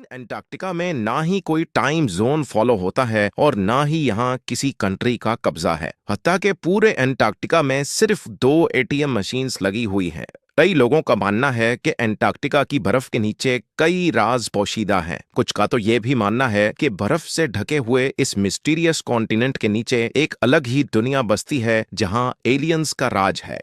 लेकिन अंटार्कटिका में ना ही कोई टाइम जोन फॉलो होता है और ना ही यहाँ किसी कंट्री का कब्जा है। हत्ता के पूरे अंटार्कटिका में सिर्फ 2 एटीएम मशीन्स लगी हुई हैं। कई लोगों का मानना है कि अंटार्कटिका की बर्फ के नीचे कई राज पोशीदा हैं। कुछ का तो ये भी मानना है कि बर्फ से ढके हुए इस मिस्टीरियस कॉन्टिनेंट के नीचे एक अलग ही दुनिया बसती है जहाँ एलियंस का राज है।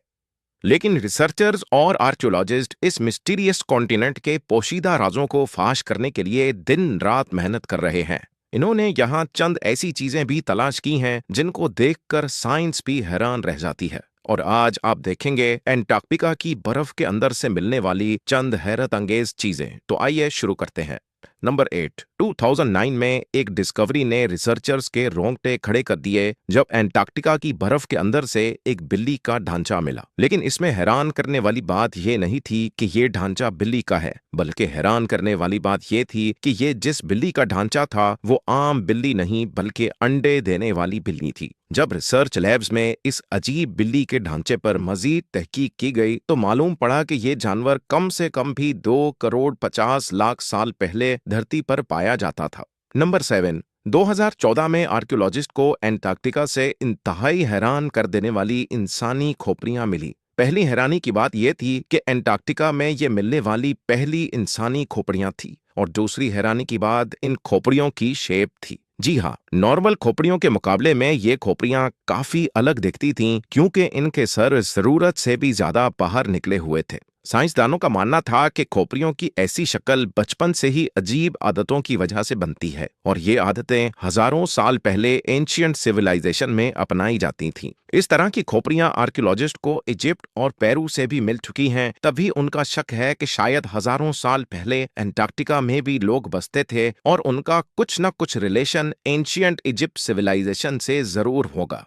लेकिन रिसर्चर्स और आर्कियोलॉजिस्ट इस मिस्टीरियस कॉन्टिनेंट के पोशीदा राजों को फाश करने के लिए दिन रात मेहनत कर रहे हैं। इन्होंने यहाँ चंद ऐसी चीजें भी तलाश की हैं जिनको देखकर साइंस भी हैरान रह जाती है। और आज आप देखेंगे एंटार्क्टिका की बर्फ के अंदर से मिलने वाली चंद हैरत अंगेज चीजें। तो आइए शुरू करते हैं। नंबर 8। 2009 में एक डिस्कवरी ने रिसर्चर्स के रोंगटे खड़े कर दिए जब एंटार्क्टिका की बर्फ के अंदर से एक बिल्ली का ढांचा मिला। लेकिन इसमें हैरान करने वाली बात यह नहीं थी कि ये ढांचा बिल्ली का है, बल्कि हैरान करने वाली बात यह थी कि ये जिस बिल्ली का ढांचा था वो आम बिल्ली नहीं बल्कि अंडे देने वाली बिल्ली थी। जब रिसर्च लैब्स में इस अजीब बिल्ली के ढांचे पर मजीद तहकीक की गई तो मालूम पड़ा कि ये जानवर कम से कम भी 2 करोड़ 50 लाख साल पहले धरती पर पाया जाता था। नंबर 7। 2014 में आर्कियोलॉजिस्ट को एंटार्क्टिका से इंतहाई हैरान कर देने वाली इंसानी खोपड़ियां मिली। पहली हैरानी की बात यह थी कि एंटार्क्टिका में ये मिलने वाली पहली इंसानी खोपड़ियां थी, और दूसरी हैरानी की बात इन खोपड़ियों की शेप थी। जी हाँ, नॉर्मल खोपड़ियों के मुकाबले में ये खोपड़ियां काफी अलग दिखती थीं क्योंकि इनके सर जरूरत से भी ज्यादा बाहर निकले हुए थे। साइंसदानों का मानना था कि खोपड़ियों की ऐसी शक्ल बचपन से ही अजीब आदतों की वजह से बनती है, और ये आदतें हजारों साल पहले एंशिएंट सिविलाइजेशन में अपनाई जाती थीं। इस तरह की खोपड़ियां आर्कियोलॉजिस्ट को इजिप्ट और पेरू से भी मिल चुकी हैं। तभी उनका शक है कि शायद हजारों साल पहले एंटार्क्टिका में भी लोग बसते थे और उनका कुछ न कुछ रिलेशन एंशिएंट इजिप्ट सिविलाइजेशन से जरूर होगा।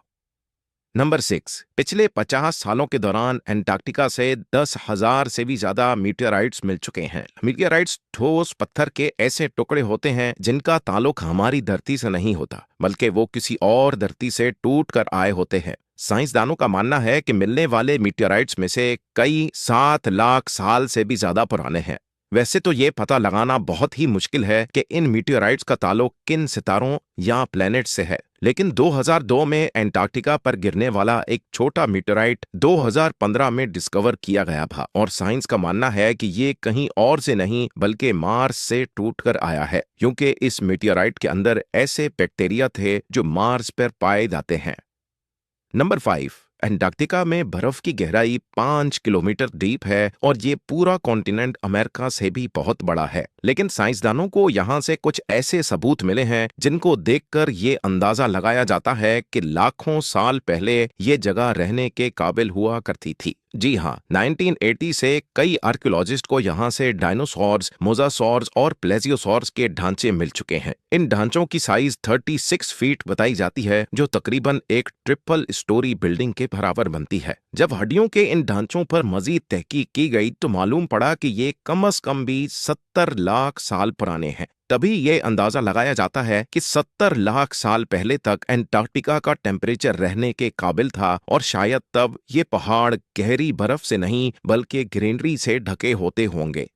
नंबर 6। पिछले 50 सालों के दौरान एंटार्क्टिका से 10,000 से भी ज्यादा मीटियोराइट्स मिल चुके हैं। मीटियोराइट्स ठोस पत्थर के ऐसे टुकड़े होते हैं जिनका ताल्लुक हमारी धरती से नहीं होता, बल्कि वो किसी और धरती से टूट कर आए होते हैं। साइंसदानों का मानना है कि मिलने वाले मीटियोराइट्स में से कई 7 लाख साल से भी ज्यादा पुराने हैं। वैसे तो ये पता लगाना बहुत ही मुश्किल है कि इन मीटियोराइट्स का ताल्लुक किन सितारों या प्लैनेट से है, लेकिन 2002 में एंटार्क्टिका पर गिरने वाला एक छोटा मीटियोराइट 2015 में डिस्कवर किया गया था, और साइंस का मानना है कि ये कहीं और से नहीं बल्कि मार्स से टूटकर आया है, क्योंकि इस मीटियोराइट के अंदर ऐसे बैक्टीरिया थे जो मार्स पर पाए जाते हैं। नंबर 5। एंटार्क्टिका में बर्फ की गहराई 5 किलोमीटर डीप है और ये पूरा कॉन्टिनेंट अमेरिका से भी बहुत बड़ा है। लेकिन साइंसदानों को यहाँ से कुछ ऐसे सबूत मिले हैं जिनको देखकर ये अंदाजा लगाया जाता है कि लाखों साल पहले ये जगह रहने के काबिल हुआ करती थी। जी हाँ, 1980 से कई आर्कियोलॉजिस्ट को यहाँ से डायनासोर्स, मोसासॉर्स और प्लेजियोसॉर्स के ढांचे मिल चुके हैं। इन ढांचों की साइज 36 फीट बताई जाती है, जो तकरीबन एक ट्रिपल स्टोरी बिल्डिंग के बराबर बनती है। जब हड्डियों के इन ढांचों पर मजीद तहकीक की गई तो मालूम पड़ा कि ये कम से कम भी 70 लाख साल पुराने हैं। तभी ये अंदाजा लगाया जाता है कि 70 लाख साल पहले तक एंटार्क्टिका का टेम्परेचर रहने के काबिल था, और शायद तब ये पहाड़ गहरी बर्फ से नहीं बल्कि ग्रीनरी से ढके होते होंगे।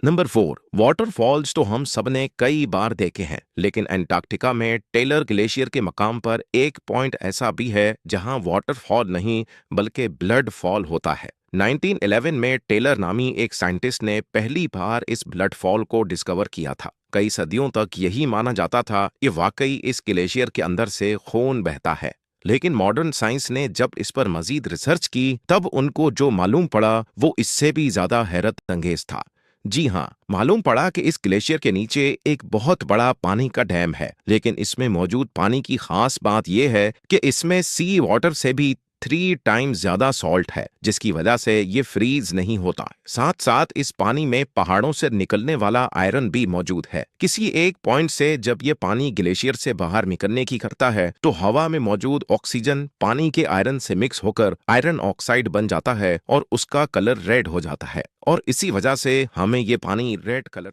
नंबर 4। वाटरफॉल्स तो हम सबने कई बार देखे हैं, लेकिन एंटार्क्टिका में टेलर ग्लेशियर के मकाम पर एक पॉइंट ऐसा भी है जहां वाटरफॉल नहीं बल्कि ब्लड फॉल होता है। 1911 में टेलर नामी एक साइंटिस्ट ने पहली बार इस ब्लड फॉल को डिस्कवर किया था। कई सदियों तक यही माना जाता था कि वाकई इस ग्लेशियर के अंदर से खून बहता है, लेकिन मॉडर्न साइंस ने जब इस पर मजीद रिसर्च की तब उनको जो मालूम पड़ा वो इससे भी ज्यादा हैरत अंगेज था। जी हाँ, मालूम पड़ा कि इस ग्लेशियर के नीचे एक बहुत बड़ा पानी का डैम है, लेकिन इसमें मौजूद पानी की खास बात यह है कि इसमें सी वाटर से भी 3 टाइम्स ज्यादा सॉल्ट है, जिसकी वजह से ये फ्रीज नहीं होता। साथ साथ इस पानी में पहाड़ों से निकलने वाला आयरन भी मौजूद है। किसी एक पॉइंट से जब ये पानी ग्लेशियर से बाहर निकलने की करता है तो हवा में मौजूद ऑक्सीजन पानी के आयरन से मिक्स होकर आयरन ऑक्साइड बन जाता है और उसका कलर रेड हो जाता है, और इसी वजह से हमें ये पानी रेड कलर